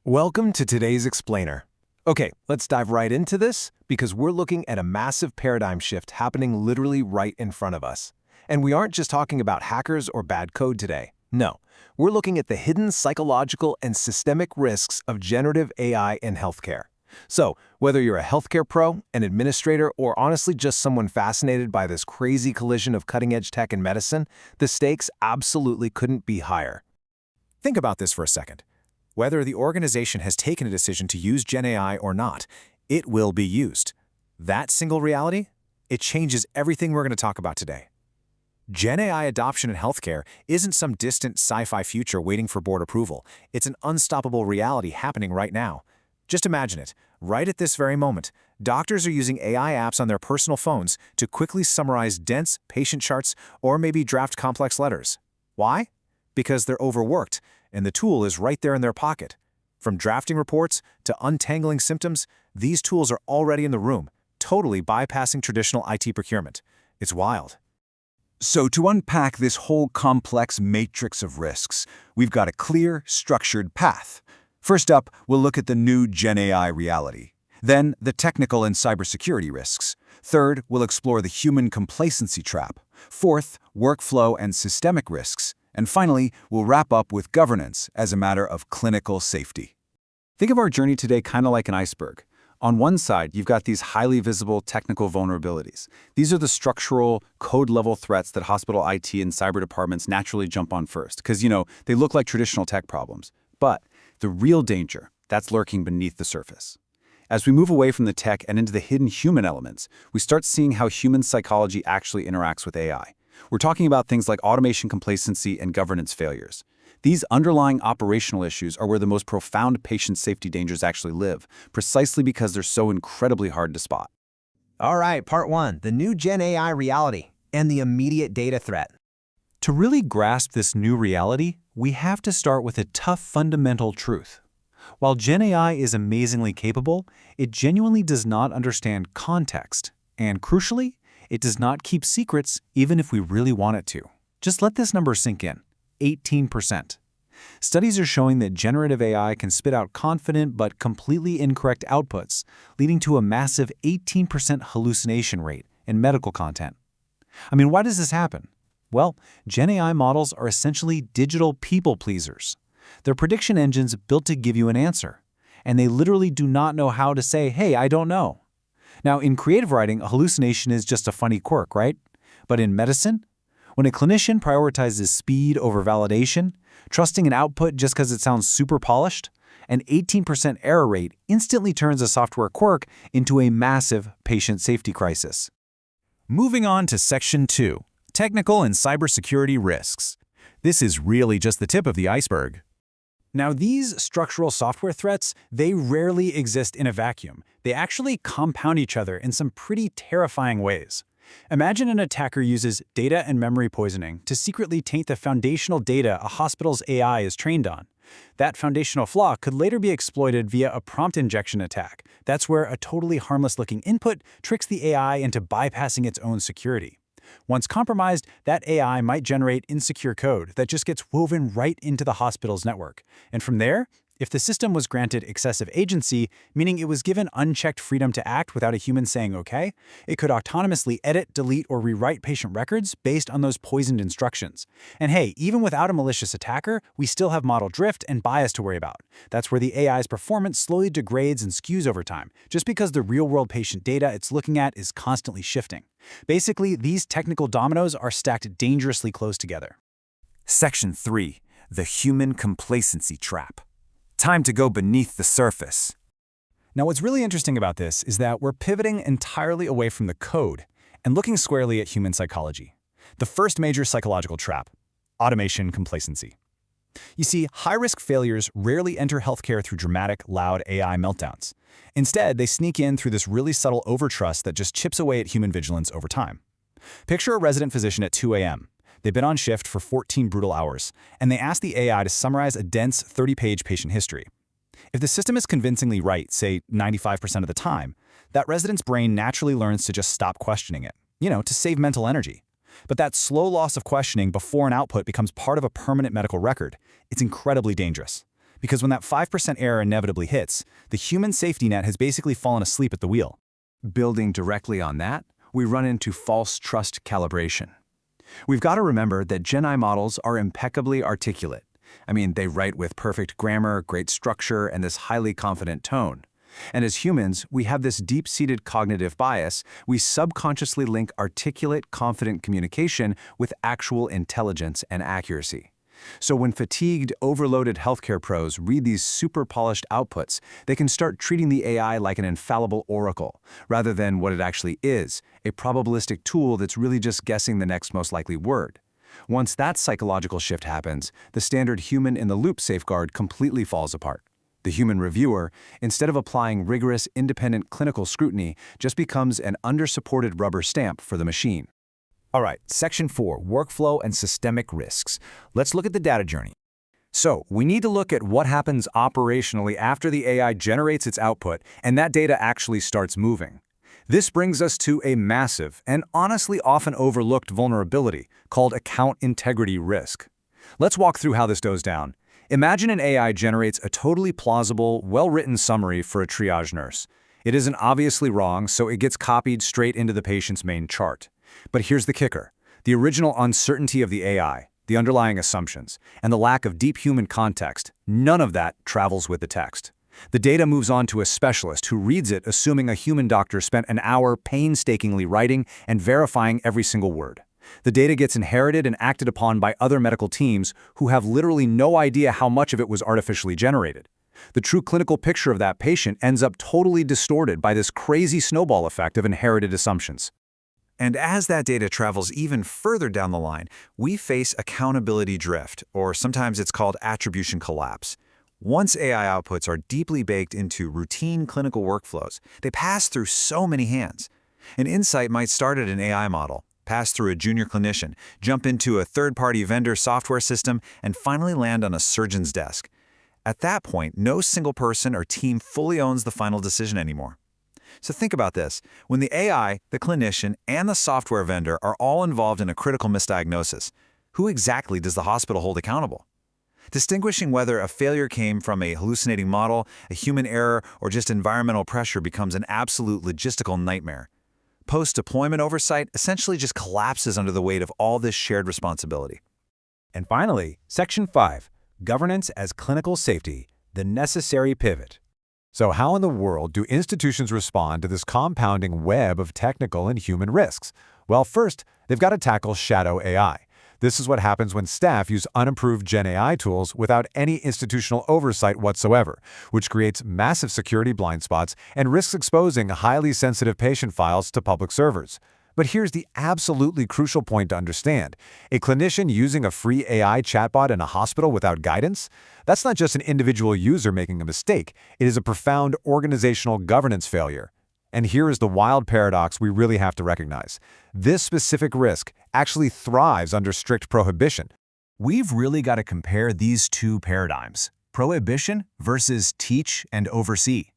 Welcome to today's explainer. Okay, let's dive right into this because we're looking at a massive paradigm shift happening literally right in front of us. And we aren't just talking about hackers or bad code today. No, we're looking at the hidden psychological and systemic risks of generative AI in healthcare. So, whether you're a healthcare pro, an administrator, or honestly just someone fascinated by this crazy collision of cutting-edge tech and medicine, the stakes absolutely couldn't be higher. Think about this for a second. Whether the organization has taken a decision to use Gen AI or not, it will be used. That single reality, it changes everything we're going to talk about today. Gen AI adoption in healthcare isn't some distant sci-fi future waiting for board approval. It's an unstoppable reality happening right now. Just imagine it. Right at this very moment, doctors are using AI apps on their personal phones to quickly summarize dense patient charts or maybe draft complex letters. Why? Because they're overworked, and the tool is right there in their pocket. From drafting reports to untangling symptoms, these tools are already in the room, totally bypassing traditional IT procurement. It's wild. So to unpack this whole complex matrix of risks, we've got a clear, structured path. First up, we'll look at the new Gen AI reality. Then, the technical and cybersecurity risks. Third, we'll explore the human complacency trap. Fourth, workflow and systemic risks. And finally, we'll wrap up with governance as a matter of clinical safety. Think of our journey today kind of like an iceberg. On one side, you've got these highly visible technical vulnerabilities. These are the structural, code-level threats that hospital IT and cyber departments naturally jump on first, because, they look like traditional tech problems. But the real danger, that's lurking beneath the surface. As we move away from the tech and into the hidden human elements, we start seeing how human psychology actually interacts with AI. We're talking about things like automation complacency and governance failures. These underlying operational issues are where the most profound patient safety dangers actually live, precisely because they're so incredibly hard to spot. All right, part one, the new Gen AI reality and the immediate data threat. To really grasp this new reality, we have to start with a tough fundamental truth. While Gen AI is amazingly capable, it genuinely does not understand context, and crucially, it does not keep secrets even if we really want it to. Just let this number sink in, 18%. Studies are showing that generative AI can spit out confident but completely incorrect outputs, leading to a massive 18% hallucination rate in medical content. Why does this happen? Well, Gen AI models are essentially digital people pleasers. They're prediction engines built to give you an answer, and they literally do not know how to say, hey, I don't know. Now, in creative writing, a hallucination is just a funny quirk, right? But in medicine, when a clinician prioritizes speed over validation, trusting an output just because it sounds super polished, an 18% error rate instantly turns a software quirk into a massive patient safety crisis. Moving on to Section 2, Technical and Cybersecurity Risks. This is really just the tip of the iceberg. Now, these structural software threats, they rarely exist in a vacuum. They actually compound each other in some pretty terrifying ways. Imagine an attacker uses data and memory poisoning to secretly taint the foundational data a hospital's AI is trained on. That foundational flaw could later be exploited via a prompt injection attack. That's where a totally harmless-looking input tricks the AI into bypassing its own security. Once compromised, that AI might generate insecure code that just gets woven right into the hospital's network. And from there, if the system was granted excessive agency, meaning it was given unchecked freedom to act without a human saying okay, it could autonomously edit, delete, or rewrite patient records based on those poisoned instructions. And hey, even without a malicious attacker, we still have model drift and bias to worry about. That's where the AI's performance slowly degrades and skews over time, just because the real-world patient data it's looking at is constantly shifting. Basically, these technical dominoes are stacked dangerously close together. Section 3, the human complacency trap. Time to go beneath the surface. Now, what's really interesting about this is that we're pivoting entirely away from the code and looking squarely at human psychology. The first major psychological trap, automation complacency. You see, high-risk failures rarely enter healthcare through dramatic, loud AI meltdowns. Instead, they sneak in through this really subtle overtrust that just chips away at human vigilance over time. Picture a resident physician at 2 a.m. They've been on shift for 14 brutal hours, and they ask the AI to summarize a dense 30-page patient history. If the system is convincingly right, say 95% of the time, that resident's brain naturally learns to just stop questioning it, to save mental energy. But that slow loss of questioning before an output becomes part of a permanent medical record, it's incredibly dangerous. because when that 5% error inevitably hits, the human safety net has basically fallen asleep at the wheel. Building directly on that, we run into false trust calibration. We've got to remember that Gen AI models are impeccably articulate. I mean, they write with perfect grammar, great structure, and this highly confident tone. And as humans, we have this deep-seated cognitive bias. We subconsciously link articulate, confident communication with actual intelligence and accuracy. So when fatigued, overloaded healthcare pros read these super polished outputs, they can start treating the AI like an infallible oracle, rather than what it actually is, a probabilistic tool that's really just guessing the next most likely word. Once that psychological shift happens, the standard human-in-the-loop safeguard completely falls apart. The human reviewer, instead of applying rigorous, independent clinical scrutiny, just becomes an under-supported rubber stamp for the machine. All right, Section 4, Workflow and Systemic Risks. Let's look at the data journey. So, we need to look at what happens operationally after the AI generates its output and that data actually starts moving. This brings us to a massive and honestly often overlooked vulnerability called account integrity risk. Let's walk through how this goes down. Imagine an AI generates a totally plausible, well-written summary for a triage nurse. It isn't obviously wrong, so it gets copied straight into the patient's main chart. But here's the kicker. The original uncertainty of the AI, the underlying assumptions, and the lack of deep human context, none of that travels with the text. The data moves on to a specialist who reads it assuming a human doctor spent an hour painstakingly writing and verifying every single word. The data gets inherited and acted upon by other medical teams who have literally no idea how much of it was artificially generated. The true clinical picture of that patient ends up totally distorted by this crazy snowball effect of inherited assumptions. And as that data travels even further down the line, we face accountability drift, or sometimes it's called attribution collapse. Once AI outputs are deeply baked into routine clinical workflows, they pass through so many hands. An insight might start at an AI model, pass through a junior clinician, jump into a third-party vendor software system, and finally land on a surgeon's desk. At that point, no single person or team fully owns the final decision anymore. So think about this. When the AI, the clinician, and the software vendor are all involved in a critical misdiagnosis, who exactly does the hospital hold accountable? Distinguishing whether a failure came from a hallucinating model, a human error, or just environmental pressure becomes an absolute logistical nightmare. Post-deployment oversight essentially just collapses under the weight of all this shared responsibility. And finally, Section 5, Governance as Clinical Safety, the necessary pivot. So how in the world do institutions respond to this compounding web of technical and human risks? Well, first, they've got to tackle shadow AI. This is what happens when staff use unapproved Gen AI tools without any institutional oversight whatsoever, which creates massive security blind spots and risks exposing highly sensitive patient files to public servers. But here's the absolutely crucial point to understand. A clinician using a free AI chatbot in a hospital without guidance? That's not just an individual user making a mistake. It is a profound organizational governance failure. And here is the wild paradox we really have to recognize. This specific risk actually thrives under strict prohibition. We've really got to compare these two paradigms, prohibition versus teach and oversee.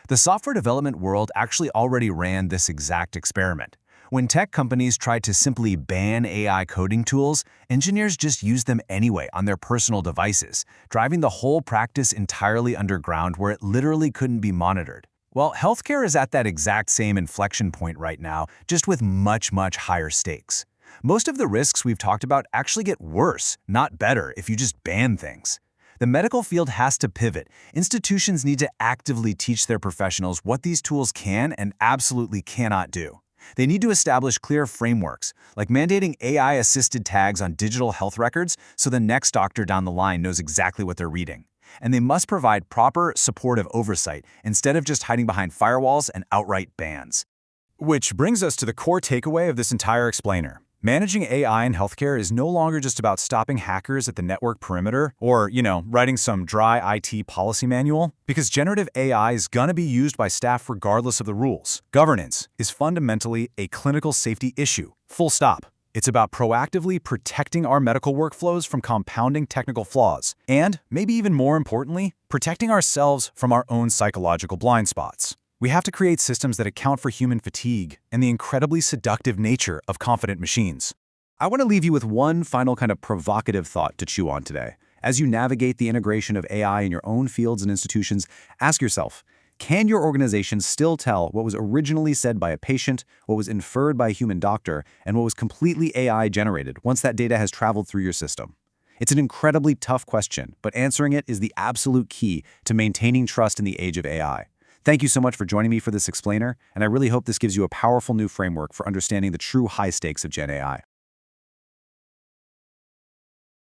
The software development world actually already ran this exact experiment. When tech companies tried to simply ban AI coding tools, engineers just used them anyway on their personal devices, driving the whole practice entirely underground where it literally couldn't be monitored. Well, healthcare is at that exact same inflection point right now, just with much, much higher stakes. Most of the risks we've talked about actually get worse, not better, if you just ban things. The medical field has to pivot. Institutions need to actively teach their professionals what these tools can and absolutely cannot do. They need to establish clear frameworks, like mandating AI-assisted tags on digital health records so the next doctor down the line knows exactly what they're reading. And they must provide proper, supportive oversight instead of just hiding behind firewalls and outright bans. Which brings us to the core takeaway of this entire explainer. Managing AI in healthcare is no longer just about stopping hackers at the network perimeter or, writing some dry IT policy manual, because generative AI is gonna be used by staff regardless of the rules. Governance is fundamentally a clinical safety issue, full stop. It's about proactively protecting our medical workflows from compounding technical flaws, and, maybe even more importantly, protecting ourselves from our own psychological blind spots. We have to create systems that account for human fatigue and the incredibly seductive nature of confident machines. I want to leave you with one final kind of provocative thought to chew on today. As you navigate the integration of AI in your own fields and institutions, ask yourself, can your organization still tell what was originally said by a patient, what was inferred by a human doctor, and what was completely AI-generated once that data has traveled through your system? It's an incredibly tough question, but answering it is the absolute key to maintaining trust in the age of AI. Thank you so much for joining me for this explainer, and I really hope this gives you a powerful new framework for understanding the true high stakes of Gen AI.